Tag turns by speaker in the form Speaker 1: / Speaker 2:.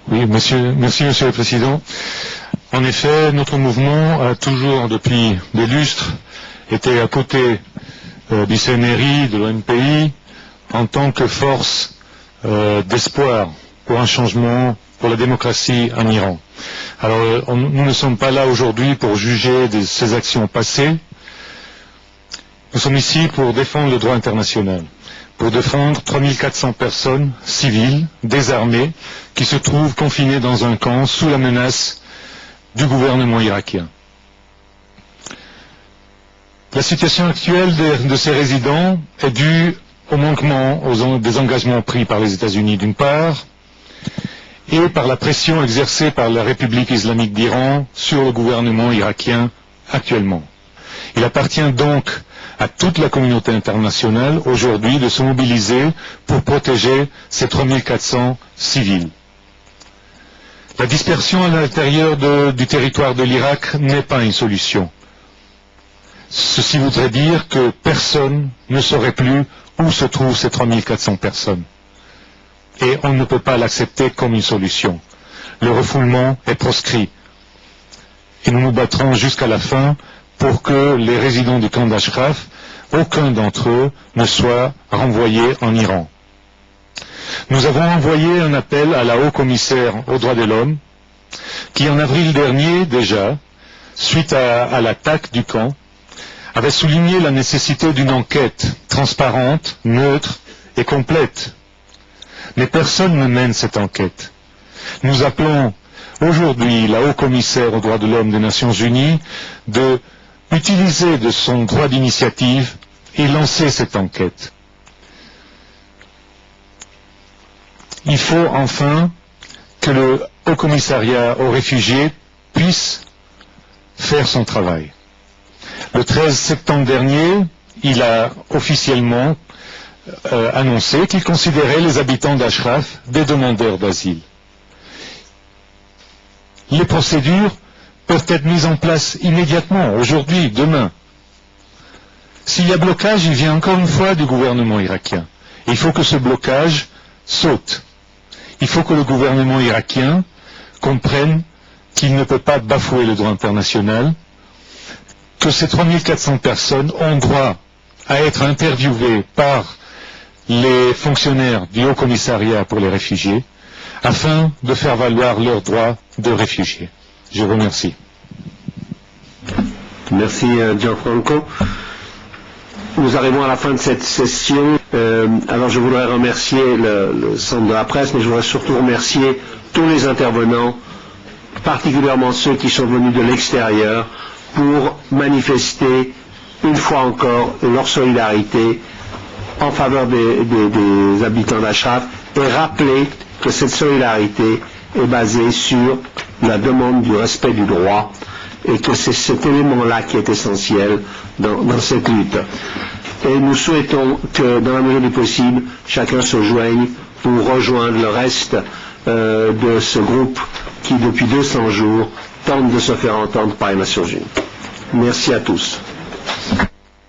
Speaker 1: Oui, merci, Monsieur le Président. En effet, notre mouvement a toujours, depuis des lustres, été à côté du CNRI, de l'ONPI, en tant que force d'espoir pour un changement, pour la démocratie en Iran. Alors, nous ne sommes pas là aujourd'hui pour juger de ces actions passées. Nous sommes ici pour défendre le droit international, pour défendre 3400 personnes civiles, désarmées, qui se trouvent confinées dans un camp sous la menace du gouvernement irakien. La situation actuelle de ces résidents est due au manquement des engagements pris par les États-Unis d'une part, et par la pression exercée par la République islamique d'Iran sur le gouvernement irakien actuellement. Il appartient donc à toute la communauté internationale aujourd'hui de se mobiliser pour protéger ces 3400 civils. La dispersion à l'intérieur du territoire de l'Irak n'est pas une solution. Ceci voudrait dire que personne ne saurait plus où se trouvent ces 3400 personnes. Et on ne peut pas l'accepter comme une solution. Le refoulement est proscrit. Et nous nous battrons jusqu'à la fin pour que les résidents du camp d'Ashraf, aucun d'entre eux ne soit renvoyé en Iran. Nous avons envoyé un appel à la haut-commissaire aux droits de l'homme, qui en avril dernier déjà, suite à l'attaque du camp, avait souligné la nécessité d'une enquête transparente, neutre et complète. Mais personne ne mène cette enquête. Nous appelons aujourd'hui la haut-commissaire aux droits de l'homme des Nations Unies de utiliser de son droit d'initiative et lancer cette enquête. Il faut enfin que le Haut-Commissariat aux réfugiés puisse faire son travail. Le 13 septembre dernier, il a officiellement annoncé qu'il considérait les habitants d'Ashraf des demandeurs d'asile. Les procédures peuvent être mises en place immédiatement, aujourd'hui, demain. S'il y a blocage, il vient encore une fois du gouvernement irakien. Et il faut que ce blocage saute. Il faut que le gouvernement irakien comprenne qu'il ne peut pas bafouer le droit international, que ces 3400 personnes ont droit à être interviewées par les fonctionnaires du Haut-Commissariat pour les réfugiés, afin de faire valoir leurs droits de réfugiés. Je vous remercie.
Speaker 2: Merci Gianfranco. Nous arrivons à la fin de cette session. Alors je voudrais remercier le centre de la presse, mais je voudrais surtout remercier tous les intervenants, particulièrement ceux qui sont venus de l'extérieur, pour manifester une fois encore leur solidarité en faveur des habitants d'Ashraf et rappeler que cette solidarité est basée sur la demande du respect du droit et que c'est cet élément-là qui est essentiel dans cette lutte. Et nous souhaitons que, dans la mesure du possible, chacun se joigne pour rejoindre le reste de ce groupe qui, depuis 200 jours, tente de se faire entendre par les Nations Unies. Merci à tous.